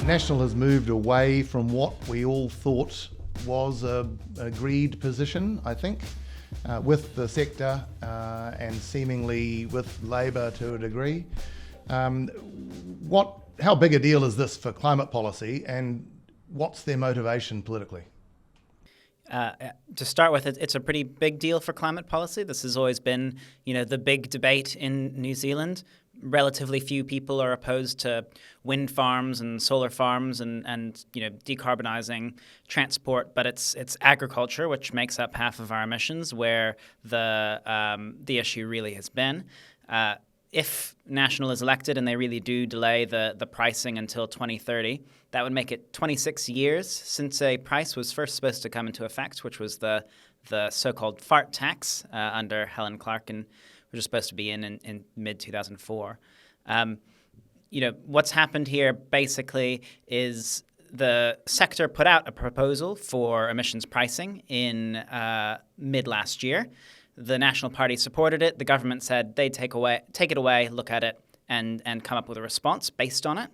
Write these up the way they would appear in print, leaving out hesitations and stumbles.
National has moved away from what we all thought was an agreed position, I think, with the sector and seemingly with Labor to a degree. How big a deal is this for climate policy, and what's their motivation politically? To start with, it's a pretty big deal for climate policy. This has always been, the big debate in New Zealand. Relatively few people are opposed to wind farms and solar farms and decarbonising transport, but it's agriculture, which makes up half of our emissions, where the issue really has been. If National is elected and they really do delay the pricing until 2030, that would make it 26 years since a price was first supposed to come into effect, which was the so-called fart tax under Helen Clark, and which was supposed to be in mid-2004. What's happened here basically is the sector put out a proposal for emissions pricing in mid-last year. The National Party supported it. The government said they'd take it away, look at it, and come up with a response based on it.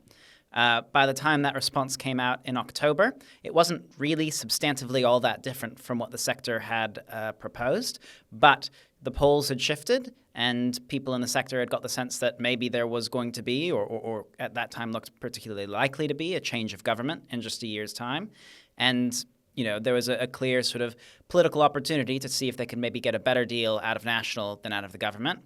By the time that response came out in October, it wasn't really substantively all that different from what the sector had proposed, but the polls had shifted and people in the sector had got the sense that maybe there was going to be, or at that time looked particularly likely to be, a change of government in just a year's time. And there was a clear sort of political opportunity to see if they could maybe get a better deal out of National than out of the government.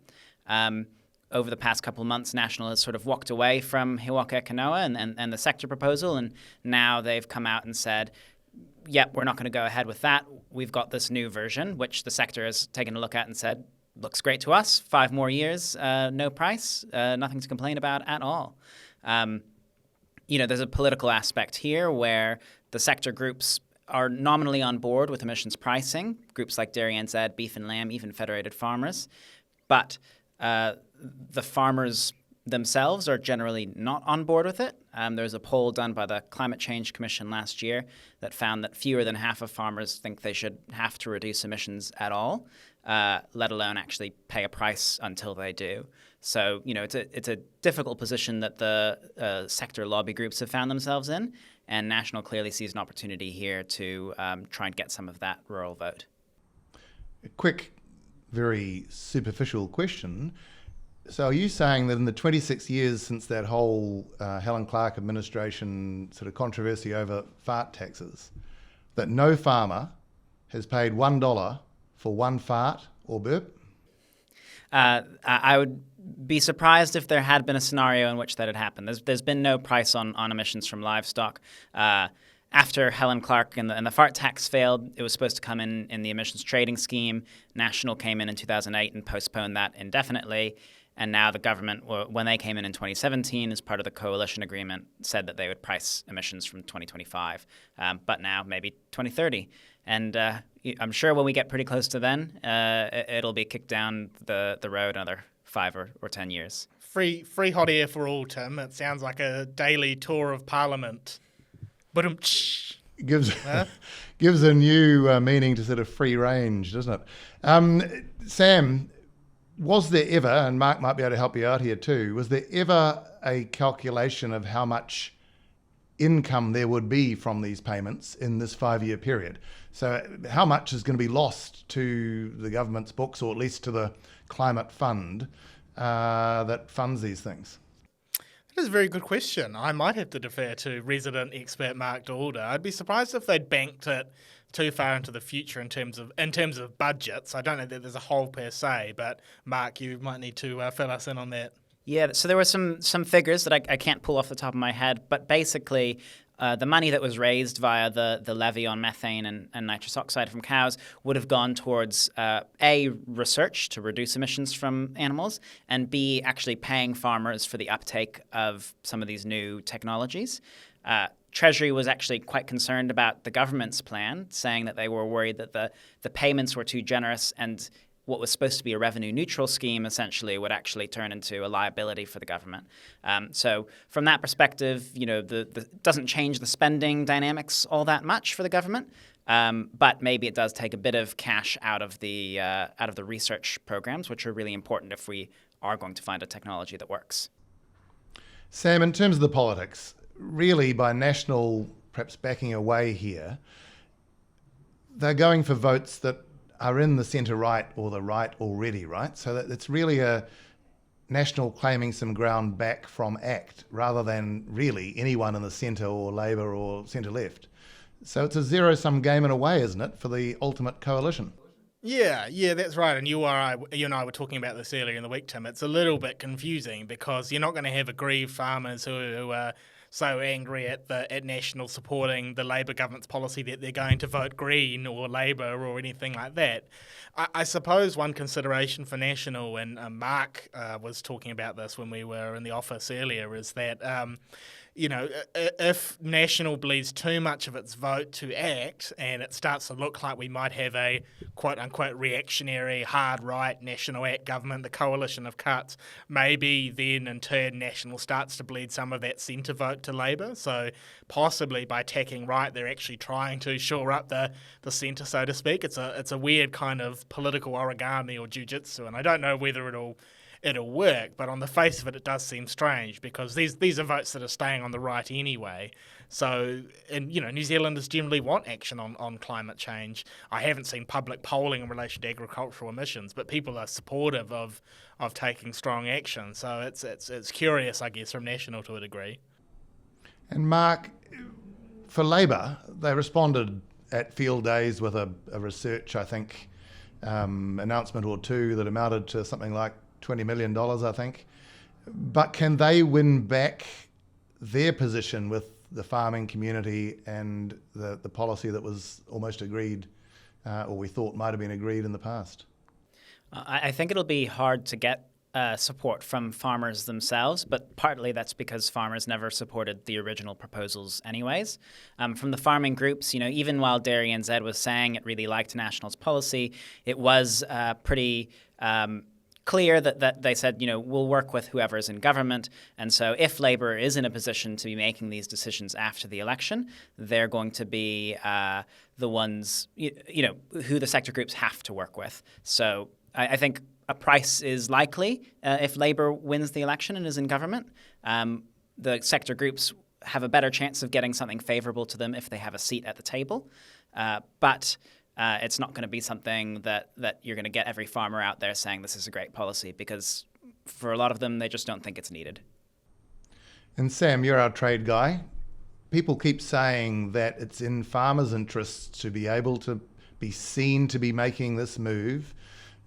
Over the past couple of months, National has sort of walked away from He Waka Eke Noa and the sector proposal, and now they've come out and said, yep, we're not going to go ahead with that. We've got this new version, which the sector has taken a look at and said, looks great to us. 5 more years, no price, nothing to complain about at all. There's a political aspect here where the sector groups are nominally on board with emissions pricing, groups like Dairy NZ, Beef and Lamb, even Federated Farmers. But the farmers themselves are generally not on board with it. There's a poll done by the Climate Change Commission last year that found that fewer than half of farmers think they should have to reduce emissions at all, let alone actually pay a price until they do. So, it's a difficult position that the sector lobby groups have found themselves in, and National clearly sees an opportunity here to try and get some of that rural vote. A quick, very superficial question. So are you saying that in the 26 years since that whole Helen Clark administration sort of controversy over fart taxes, that no farmer has paid $1 for one fart or burp? I would be surprised if there had been a scenario in which that had happened. There's been no price on emissions from livestock. After Helen Clark and the fart tax failed, it was supposed to come in the emissions trading scheme. National came in 2008 and postponed that indefinitely. And now the government, when they came in 2017 as part of the coalition agreement, said that they would price emissions from 2025, but now maybe 2030. And I'm sure when we get pretty close to then, it'll be kicked down the road another 5 or 10 years. Free hot air for all, Tim. It sounds like a daily tour of Parliament. Gives a new meaning to sort of free range, doesn't it? Sam, was there ever, and Mark might be able to help you out here too, was there ever a calculation of how much income there would be from these payments in this 5-year period? So how much is going to be lost to the government's books, or at least to the climate fund that funds these things? That is a very good question. I might have to defer to resident expert Mark Daalder. I'd be surprised if they'd banked it too far into the future in terms of budgets. I don't know that there's a hole per se, but Mark, you might need to fill us in on that. Yeah, so there were some figures that I can't pull off the top of my head, but basically the money that was raised via the levy on methane and nitrous oxide from cows would have gone towards A, research to reduce emissions from animals, and B, actually paying farmers for the uptake of some of these new technologies. Treasury was actually quite concerned about the government's plan, saying that they were worried that the payments were too generous and what was supposed to be a revenue-neutral scheme essentially would actually turn into a liability for the government. So from that perspective, the doesn't change the spending dynamics all that much for the government, but maybe it does take a bit of cash out of the research programs, which are really important if we are going to find a technology that works. Sam, in terms of the politics, really by National perhaps backing away here, they're going for votes that are in the centre-right or the right already, right? So that it's really a National claiming some ground back from ACT rather than really anyone in the centre or Labor or centre-left. So it's a zero-sum game in a way, isn't it, for the ultimate coalition? Yeah, that's right. And you and I were talking about this earlier in the week, Tim. It's a little bit confusing because you're not going to have aggrieved farmers who are so angry at National supporting the Labor government's policy that they're going to vote Green or Labor or anything like that. I suppose one consideration for National, and Mark was talking about this when we were in the office earlier, is that if National bleeds too much of its vote to ACT and it starts to look like we might have a quote-unquote reactionary, hard-right National ACT government, the coalition of cuts, maybe then in turn National starts to bleed some of that centre vote to Labor. So possibly by tacking right, they're actually trying to shore up the centre, so to speak. It's a weird kind of political origami or jiu-jitsu, and I don't know whether it'll work, but on the face of it, it does seem strange because these are votes that are staying on the right anyway. So, and New Zealanders generally want action on climate change. I haven't seen public polling in relation to agricultural emissions, but people are supportive of taking strong action. So it's curious, I guess, from National to a degree. And Mark, for Labor, they responded at field days with a research, I think, announcement or two that amounted to something like $20 million, I think. But can they win back their position with the farming community and the policy that was almost agreed, or we thought might have been agreed in the past? I think it'll be hard to get support from farmers themselves, but partly that's because farmers never supported the original proposals anyways. From the farming groups, even while Dairy NZ was saying it really liked National's policy, it was pretty clear that they said, we'll work with whoever's in government. And so if Labor is in a position to be making these decisions after the election, they're going to be the ones, who the sector groups have to work with. So I think a price is likely if Labor wins the election and is in government. The sector groups have a better chance of getting something favourable to them if they have a seat at the table. But it's not going to be something that you're going to get every farmer out there saying this is a great policy, because for a lot of them, they just don't think it's needed. And Sam, you're our trade guy. People keep saying that it's in farmers' interests to be able to be seen to be making this move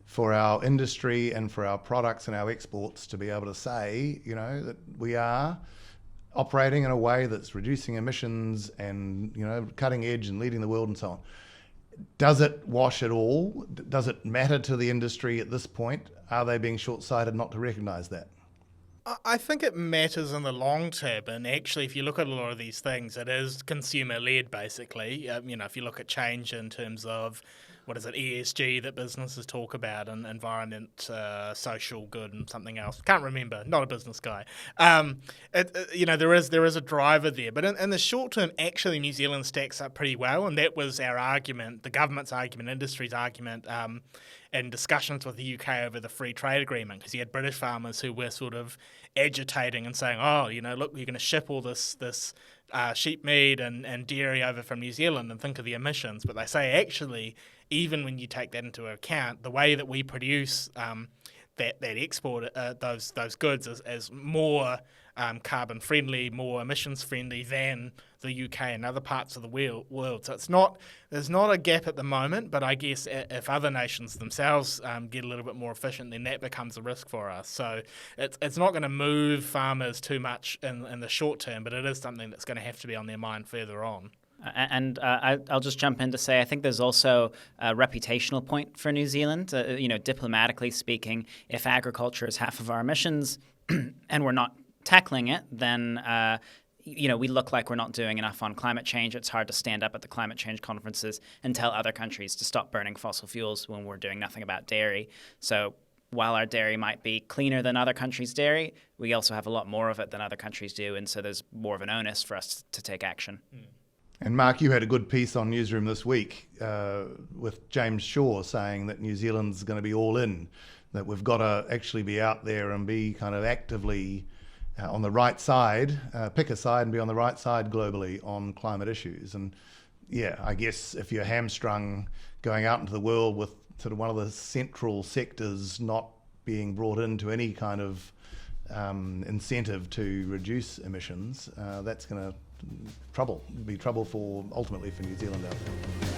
for our industry and for our products and our exports to be able to say, that we are operating in a way that's reducing emissions and, cutting edge and leading the world and so on. Does it wash at all? Does it matter to the industry at this point? Are they being short-sighted not to recognise that? I think it matters in the long term, and actually if you look at a lot of these things, it is consumer-led basically. If you look at change in terms of, ESG that businesses talk about, and environment, social good, and something else. Can't remember. Not a business guy. There is a driver there, but in the short term, actually, New Zealand stacks up pretty well, and that was our argument, the government's argument, industry's argument, in discussions with the UK over the free trade agreement, because you had British farmers who were sort of agitating and saying, look, you're going to ship all this sheep meat and dairy over from New Zealand and think of the emissions. But they say actually, even when you take that into account, the way that we produce that export those goods is more carbon friendly, more emissions friendly than the UK and other parts of the world. So there's not a gap at the moment, but I guess if other nations themselves get a little bit more efficient, then that becomes a risk for us. So it's not going to move farmers too much in the short term, but it is something that's going to have to be on their mind further on. And I'll just jump in to say I think there's also a reputational point for New Zealand. Diplomatically speaking, if agriculture is half of our emissions and we're not tackling it, then we look like we're not doing enough on climate change. It's hard to stand up at the climate change conferences and tell other countries to stop burning fossil fuels when we're doing nothing about dairy. So while our dairy might be cleaner than other countries' dairy, we also have a lot more of it than other countries do, and so there's more of an onus for us to take action. And Mark, you had a good piece on Newsroom this week with James Shaw saying that New Zealand's going to be all in, that we've got to actually be out there and be kind of actively on the right side, pick a side and be on the right side globally on climate issues. And yeah, I guess if you're hamstrung going out into the world with sort of one of the central sectors not being brought into any kind of incentive to reduce emissions, that's going to be trouble for ultimately for New Zealand out there.